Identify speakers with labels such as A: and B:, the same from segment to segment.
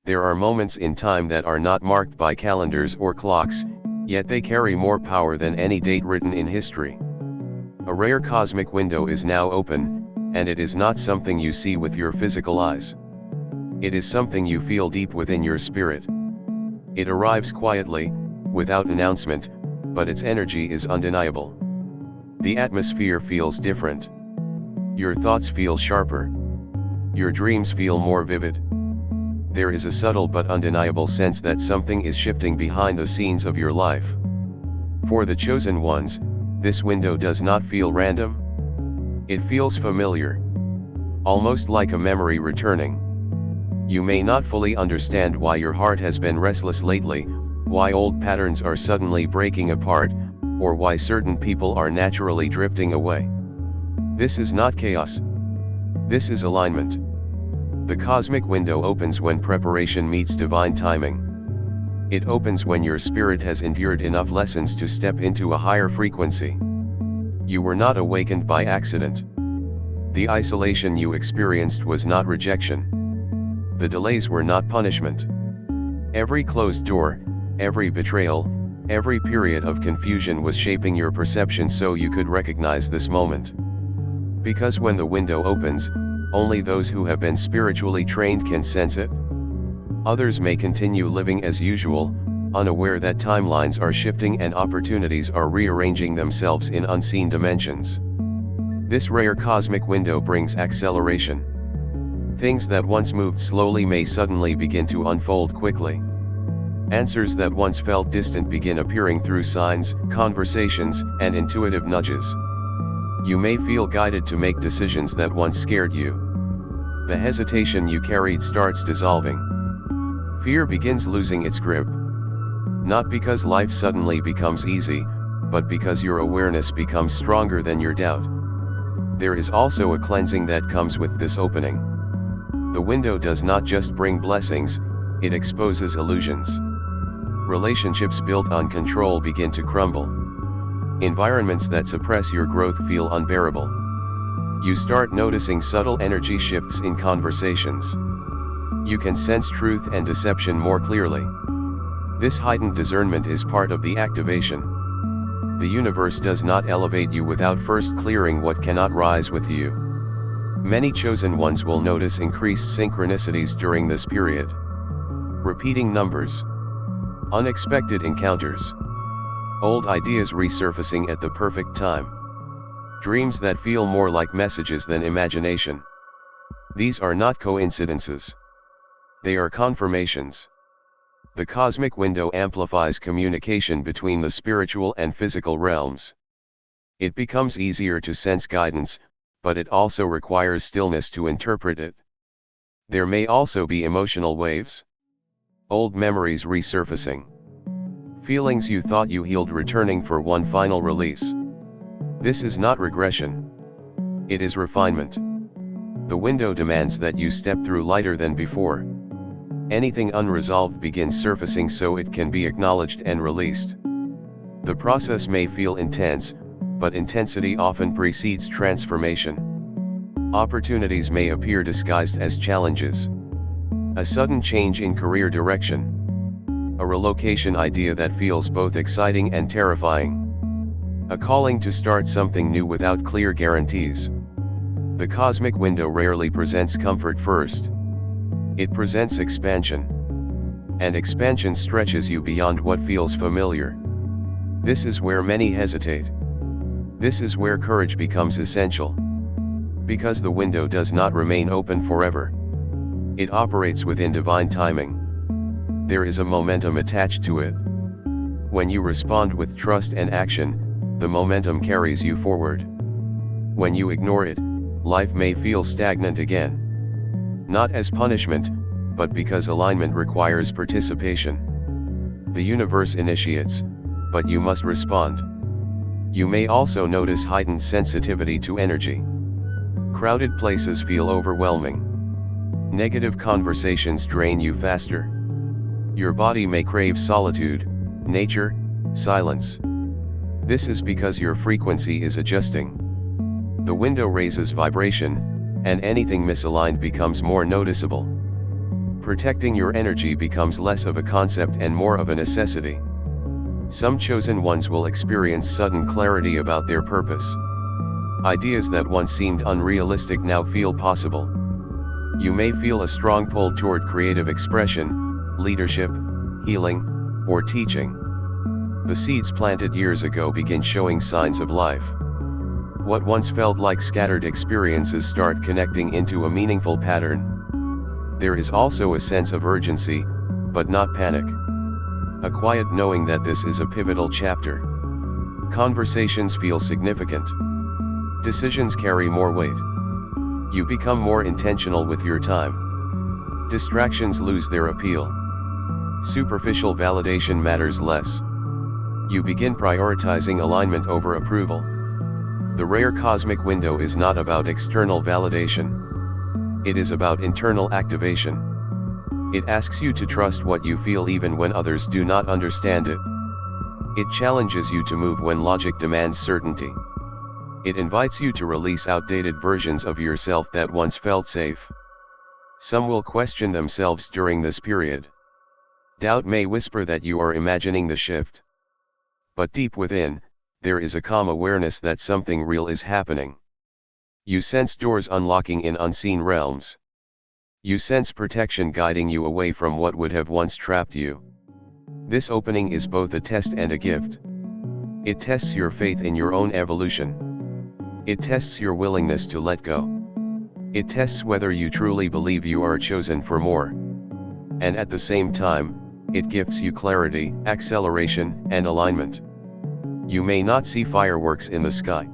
A: There are moments in time that are not marked by calendars or clocks, yet they carry more power than any date written in history. A rare cosmic window is now open, and it is not something you see with your physical eyes. It is something you feel deep within your spirit. It arrives quietly, without announcement, but its energy is undeniable. The atmosphere feels different. Your thoughts feel sharper. Your dreams feel more vivid. There is a subtle but undeniable sense that something is shifting behind the scenes of your life. For the chosen ones, this window does not feel random. It feels familiar. Almost like a memory returning. You may not fully understand why your heart has been restless lately, why old patterns are suddenly breaking apart, or why certain people are naturally drifting away. This is not chaos. This is alignment. The cosmic window opens when preparation meets divine timing. It opens when your spirit has endured enough lessons to step into a higher frequency. You were not awakened by accident. The isolation you experienced was not rejection. The delays were not punishment. Every closed door, every betrayal, every period of confusion was shaping your perception so you could recognize this moment. Because when the window opens, only those who have been spiritually trained can sense it. Others may continue living as usual, unaware that timelines are shifting and opportunities are rearranging themselves in unseen dimensions. This rare cosmic window brings acceleration. Things that once moved slowly may suddenly begin to unfold quickly. Answers that once felt distant begin appearing through signs, conversations, and intuitive nudges. You may feel guided to make decisions that once scared you. The hesitation you carried starts dissolving. Fear begins losing its grip. Not because life suddenly becomes easy, but because your awareness becomes stronger than your doubt. There is also a cleansing that comes with this opening. The window does not just bring blessings, it exposes illusions. Relationships built on control begin to crumble. Environments that suppress your growth feel unbearable. You start noticing subtle energy shifts in conversations. You can sense truth and deception more clearly. This heightened discernment is part of the activation. The universe does not elevate you without first clearing what cannot rise with you. Many chosen ones will notice increased synchronicities during this period. Repeating numbers. Unexpected encounters. Old ideas resurfacing at the perfect time. Dreams that feel more like messages than imagination. These are not coincidences. They are confirmations. The cosmic window amplifies communication between the spiritual and physical realms. It becomes easier to sense guidance, but it also requires stillness to interpret it. There may also be emotional waves. Old memories resurfacing. Feelings you thought you healed returning for one final release. This is not regression. It is refinement. The window demands that you step through lighter than before. Anything unresolved begins surfacing so it can be acknowledged and released. The process may feel intense, but intensity often precedes transformation. Opportunities may appear disguised as challenges. A sudden change in career direction. A relocation idea that feels both exciting and terrifying. A calling to start something new without clear guarantees. The cosmic window rarely presents comfort first. It presents expansion. And expansion stretches you beyond what feels familiar. This is where many hesitate. This is where courage becomes essential. Because the window does not remain open forever. It operates within divine timing. There is a momentum attached to it. When you respond with trust and action, the momentum carries you forward. When you ignore it, life may feel stagnant again. Not as punishment, but because alignment requires participation. The universe initiates, but you must respond. You may also notice heightened sensitivity to energy. Crowded places feel overwhelming. Negative conversations drain you faster. Your body may crave solitude, nature, silence. This is because your frequency is adjusting. The window raises vibration, and anything misaligned becomes more noticeable. Protecting your energy becomes less of a concept and more of a necessity. Some chosen ones will experience sudden clarity about their purpose. Ideas that once seemed unrealistic now feel possible. You may feel a strong pull toward creative expression, leadership, healing, or teaching. The seeds planted years ago begin showing signs of life. What once felt like scattered experiences start connecting into a meaningful pattern. There is also a sense of urgency, but not panic. A quiet knowing that this is a pivotal chapter. Conversations feel significant. Decisions carry more weight. You become more intentional with your time. Distractions lose their appeal. Superficial validation matters less. You begin prioritizing alignment over approval. The rare cosmic window is not about external validation. It is about internal activation. It asks you to trust what you feel even when others do not understand it. It challenges you to move when logic demands certainty. It invites you to release outdated versions of yourself that once felt safe. Some will question themselves during this period. Doubt may whisper that you are imagining the shift. But deep within, there is a calm awareness that something real is happening. You sense doors unlocking in unseen realms. You sense protection guiding you away from what would have once trapped you. This opening is both a test and a gift. It tests your faith in your own evolution. It tests your willingness to let go. It tests whether you truly believe you are chosen for more. And at the same time, it gifts you clarity, acceleration, and alignment. You may not see fireworks in the sky.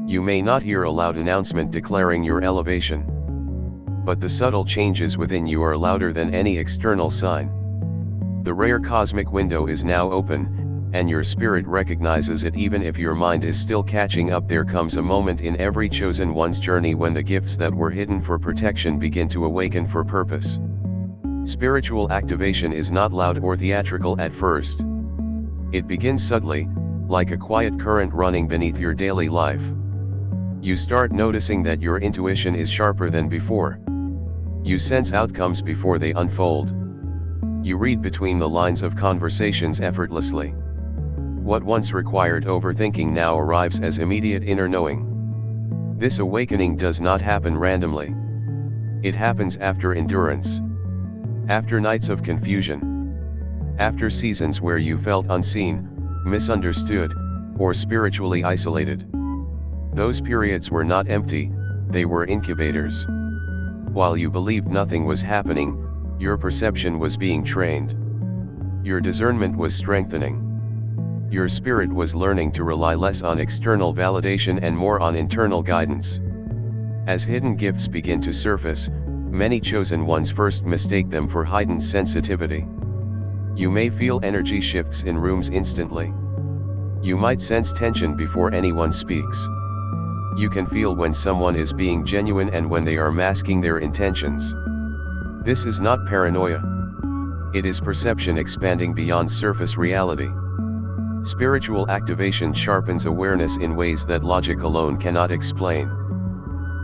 A: You may not hear a loud announcement declaring your elevation. But the subtle changes within you are louder than any external sign. The rare cosmic window is now open, and your spirit recognizes it even if your mind is still catching up. There comes a moment in every chosen one's journey when the gifts that were hidden for protection begin to awaken for purpose. Spiritual activation is not loud or theatrical at first. It begins subtly, like a quiet current running beneath your daily life. You start noticing that your intuition is sharper than before. You sense outcomes before they unfold. You read between the lines of conversations effortlessly. What once required overthinking now arrives as immediate inner knowing. This awakening does not happen randomly. It happens after endurance. After nights of confusion. After seasons where you felt unseen, misunderstood, or spiritually isolated. Those periods were not empty, they were incubators. While you believed nothing was happening, your perception was being trained. Your discernment was strengthening. Your spirit was learning to rely less on external validation and more on internal guidance. As hidden gifts begin to surface, many chosen ones first mistake them for heightened sensitivity. You may feel energy shifts in rooms instantly. You might sense tension before anyone speaks. You can feel when someone is being genuine and when they are masking their intentions. This is not paranoia. It is perception expanding beyond surface reality. Spiritual activation sharpens awareness in ways that logic alone cannot explain.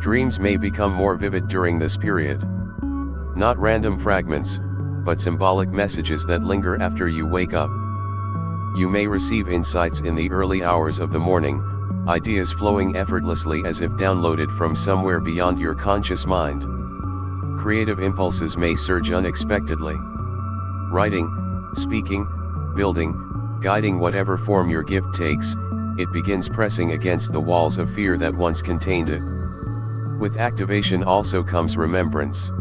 A: Dreams may become more vivid during this period. Not random fragments, but symbolic messages that linger after you wake up. You may receive insights in the early hours of the morning, ideas flowing effortlessly as if downloaded from somewhere beyond your conscious mind. Creative impulses may surge unexpectedly. Writing, speaking, building, guiding whatever form your gift takes, it begins pressing against the walls of fear that once contained it. With activation also comes remembrance.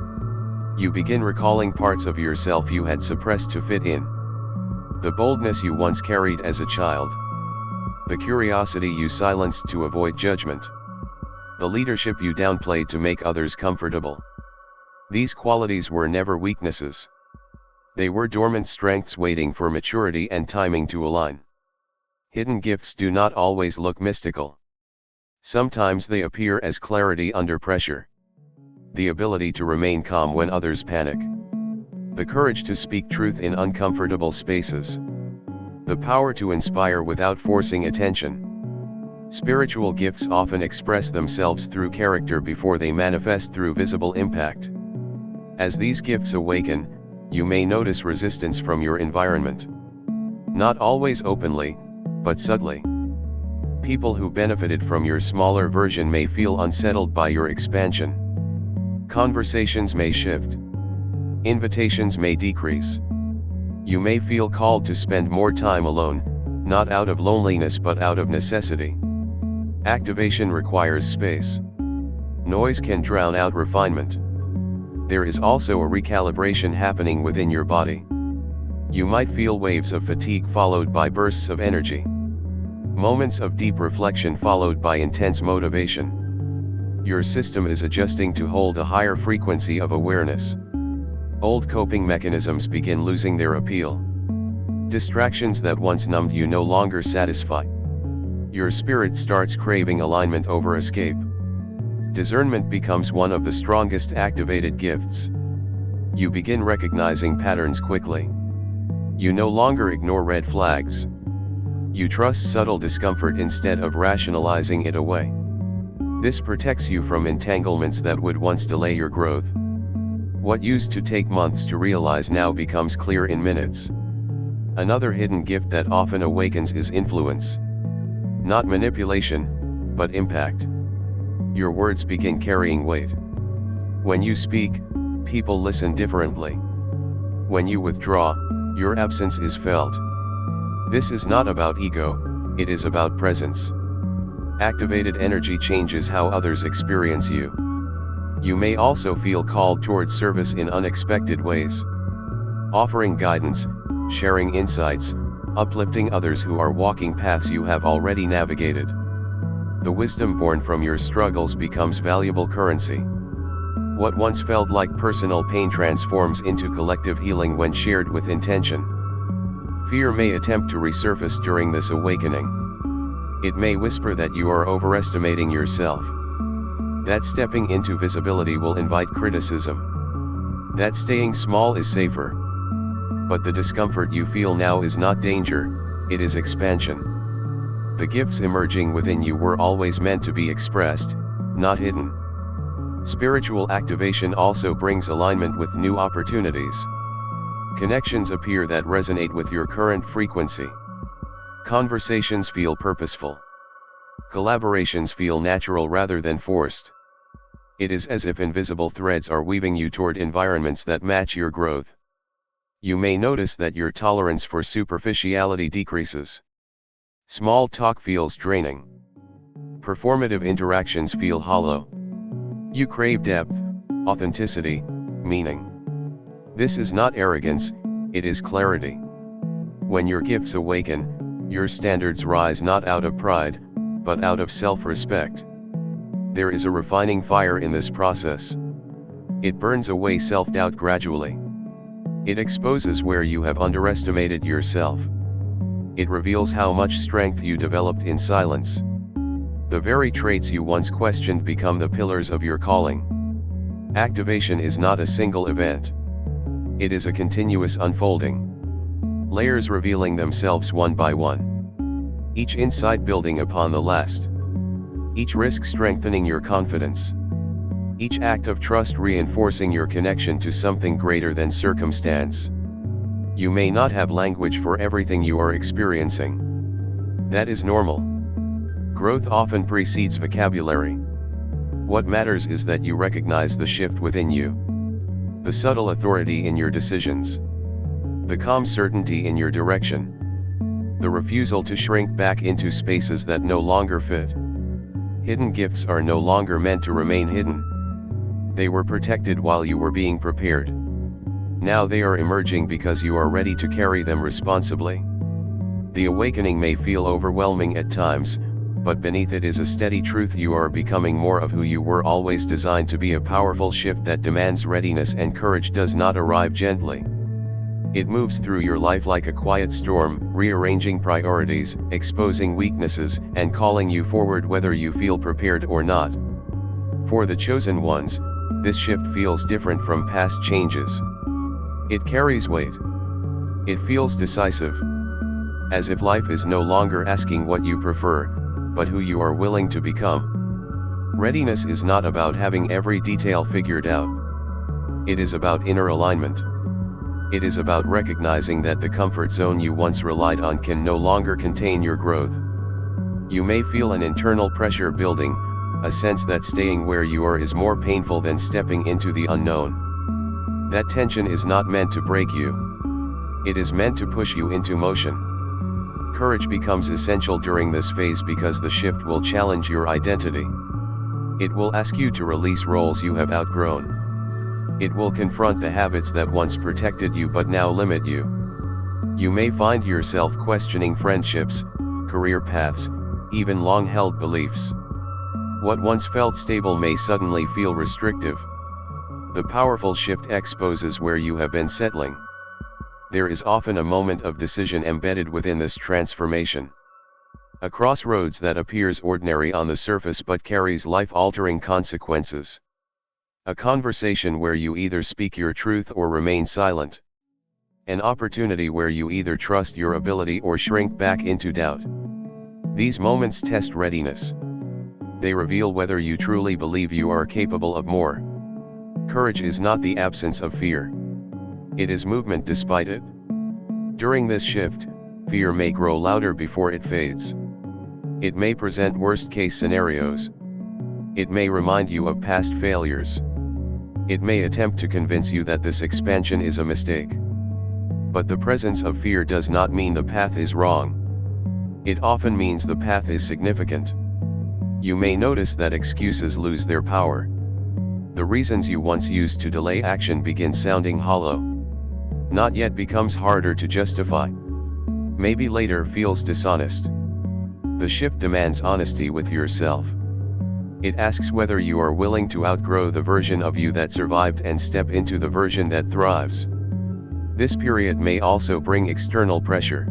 A: You begin recalling parts of yourself you had suppressed to fit in. The boldness you once carried as a child. The curiosity you silenced to avoid judgment. The leadership you downplayed to make others comfortable. These qualities were never weaknesses. They were dormant strengths waiting for maturity and timing to align. Hidden gifts do not always look mystical. Sometimes they appear as clarity under pressure. The ability to remain calm when others panic. The courage to speak truth in uncomfortable spaces. The power to inspire without forcing attention. Spiritual gifts often express themselves through character before they manifest through visible impact. As these gifts awaken, you may notice resistance from your environment. Not always openly, but subtly. People who benefited from your smaller version may feel unsettled by your expansion. Conversations may shift. Invitations may decrease. You may feel called to spend more time alone, not out of loneliness but out of necessity. Activation requires space. Noise can drown out refinement. There is also a recalibration happening within your body. You might feel waves of fatigue followed by bursts of energy. Moments of deep reflection followed by intense motivation. Your system is adjusting to hold a higher frequency of awareness. Old coping mechanisms begin losing their appeal. Distractions that once numbed you no longer satisfy. Your spirit starts craving alignment over escape. Discernment becomes one of the strongest activated gifts. You begin recognizing patterns quickly. You no longer ignore red flags. You trust subtle discomfort instead of rationalizing it away. This protects you from entanglements that would once delay your growth. What used to take months to realize now becomes clear in minutes. Another hidden gift that often awakens is influence. Not manipulation, but impact. Your words begin carrying weight. When you speak, people listen differently. When you withdraw, your absence is felt. This is not about ego, it is about presence. Activated energy changes how others experience you. You may also feel called towards service in unexpected ways. Offering guidance, sharing insights, uplifting others who are walking paths you have already navigated. The wisdom born from your struggles becomes valuable currency. What once felt like personal pain transforms into collective healing when shared with intention. Fear may attempt to resurface during this awakening. It may whisper that you are overestimating yourself. That stepping into visibility will invite criticism. That staying small is safer. But the discomfort you feel now is not danger, it is expansion. The gifts emerging within you were always meant to be expressed, not hidden. Spiritual activation also brings alignment with new opportunities. Connections appear that resonate with your current frequency. Conversations feel purposeful. Collaborations feel natural rather than forced. It is as if invisible threads are weaving you toward environments that match your growth. You may notice that your tolerance for superficiality decreases. Small talk feels draining. Performative interactions feel hollow. You crave depth, authenticity, meaning. This is not arrogance, it is clarity. When your gifts awaken, your standards rise not out of pride, but out of self-respect. There is a refining fire in this process. It burns away self-doubt gradually. It exposes where you have underestimated yourself. It reveals how much strength you developed in silence. The very traits you once questioned become the pillars of your calling. Activation is not a single event. It is a continuous unfolding. Layers revealing themselves one by one. Each insight building upon the last. Each risk strengthening your confidence. Each act of trust reinforcing your connection to something greater than circumstance. You may not have language for everything you are experiencing. That is normal. Growth often precedes vocabulary. What matters is that you recognize the shift within you. The subtle authority in your decisions. The calm certainty in your direction. The refusal to shrink back into spaces that no longer fit. Hidden gifts are no longer meant to remain hidden. They were protected while you were being prepared. Now they are emerging because you are ready to carry them responsibly. The awakening may feel overwhelming at times, but beneath it is a steady truth: you are becoming more of who you were always designed to be. A powerful shift that demands readiness and courage does not arrive gently. It moves through your life like a quiet storm, rearranging priorities, exposing weaknesses, and calling you forward whether you feel prepared or not. For the chosen ones, this shift feels different from past changes. It carries weight. It feels decisive. As if life is no longer asking what you prefer, but who you are willing to become. Readiness is not about having every detail figured out. It is about inner alignment. It is about recognizing that the comfort zone you once relied on can no longer contain your growth. You may feel an internal pressure building, a sense that staying where you are is more painful than stepping into the unknown. That tension is not meant to break you. It is meant to push you into motion. Courage becomes essential during this phase because the shift will challenge your identity. It will ask you to release roles you have outgrown. It will confront the habits that once protected you but now limit you. You may find yourself questioning friendships, career paths, even long-held beliefs. What once felt stable may suddenly feel restrictive. The powerful shift exposes where you have been settling. There is often a moment of decision embedded within this transformation. A crossroads that appears ordinary on the surface but carries life-altering consequences. A conversation where you either speak your truth or remain silent. An opportunity where you either trust your ability or shrink back into doubt. These moments test readiness. They reveal whether you truly believe you are capable of more. Courage is not the absence of fear. It is movement despite it. During this shift, fear may grow louder before it fades. It may present worst-case scenarios. It may remind you of past failures. It may attempt to convince you that this expansion is a mistake. But the presence of fear does not mean the path is wrong. It often means the path is significant. You may notice that excuses lose their power. The reasons you once used to delay action begin sounding hollow. Not yet becomes harder to justify. Maybe later feels dishonest. The shift demands honesty with yourself. It asks whether you are willing to outgrow the version of you that survived and step into the version that thrives. This period may also bring external pressure.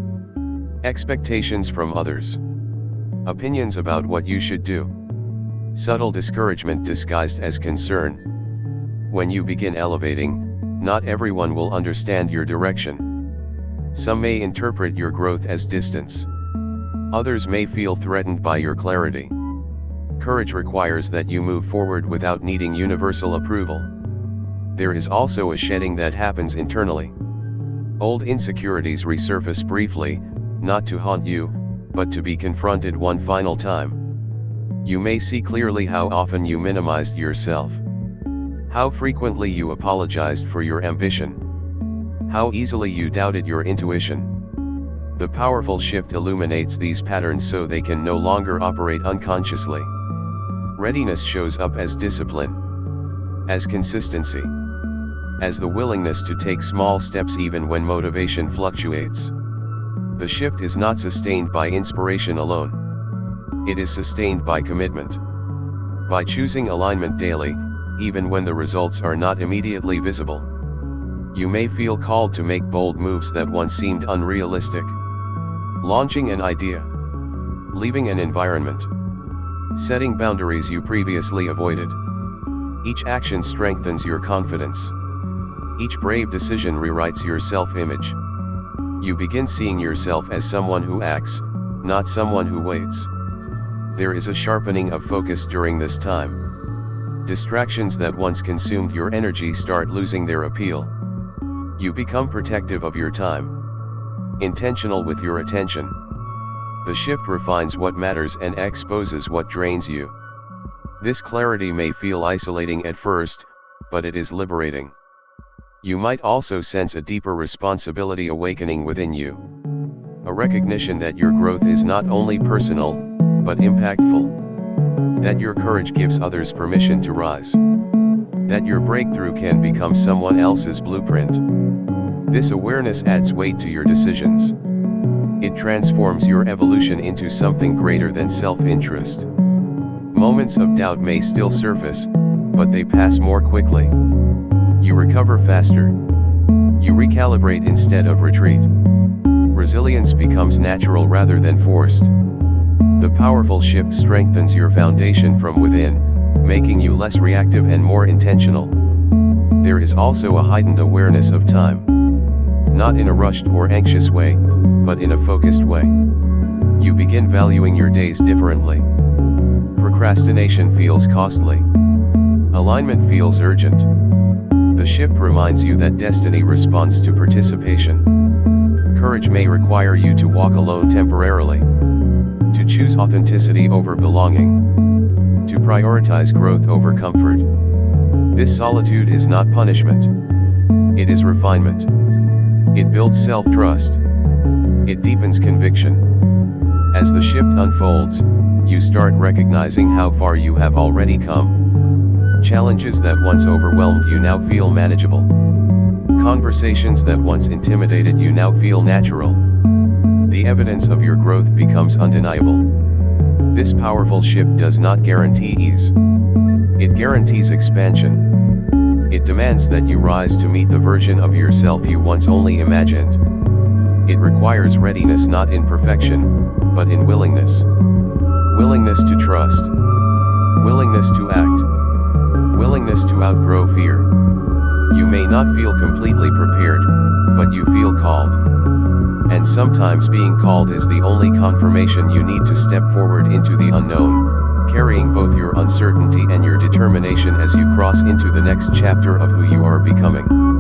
A: Expectations from others. Opinions about what you should do. Subtle discouragement disguised as concern. When you begin elevating, not everyone will understand your direction. Some may interpret your growth as distance. Others may feel threatened by your clarity. Courage requires that you move forward without needing universal approval. There is also a shedding that happens internally. Old insecurities resurface briefly, not to haunt you, but to be confronted one final time. You may see clearly how often you minimized yourself. How frequently you apologized for your ambition. How easily you doubted your intuition. The powerful shift illuminates these patterns so they can no longer operate unconsciously. Readiness shows up as discipline, as consistency, as the willingness to take small steps even when motivation fluctuates. The shift is not sustained by inspiration alone. It is sustained by commitment. By choosing alignment daily, even when the results are not immediately visible. You may feel called to make bold moves that once seemed unrealistic. Launching an idea. Leaving an environment. Setting boundaries you previously avoided. Each action strengthens your confidence. Each brave decision rewrites your self-image. You begin seeing yourself as someone who acts, not someone who waits. There is a sharpening of focus during this time. Distractions that once consumed your energy start losing their appeal. You become protective of your time. Intentional with your attention. The shift refines what matters and exposes what drains you. This clarity may feel isolating at first, but it is liberating. You might also sense a deeper responsibility awakening within you. A recognition that your growth is not only personal, but impactful. That your courage gives others permission to rise. That your breakthrough can become someone else's blueprint. This awareness adds weight to your decisions. It transforms your evolution into something greater than self-interest. Moments of doubt may still surface, but they pass more quickly. You recover faster. You recalibrate instead of retreat. Resilience becomes natural rather than forced. The powerful shift strengthens your foundation from within, making you less reactive and more intentional. There is also a heightened awareness of time. Not in a rushed or anxious way, but in a focused way. You begin valuing your days differently. Procrastination feels costly. Alignment feels urgent. The shift reminds you that destiny responds to participation. Courage may require you to walk alone temporarily, to choose authenticity over belonging, to prioritize growth over comfort. This solitude is not punishment. It is refinement. It builds self-trust. It deepens conviction. As the shift unfolds, you start recognizing how far you have already come. Challenges that once overwhelmed you now feel manageable. Conversations that once intimidated you now feel natural. The evidence of your growth becomes undeniable. This powerful shift does not guarantee ease. It guarantees expansion. It demands that you rise to meet the version of yourself you once only imagined. It requires readiness not in perfection, but in willingness. Willingness to trust. Willingness to act. Willingness to outgrow fear. You may not feel completely prepared, but you feel called. And sometimes being called is the only confirmation you need to step forward into the unknown, carrying both your uncertainty and your determination as you cross into the next chapter of who you are becoming.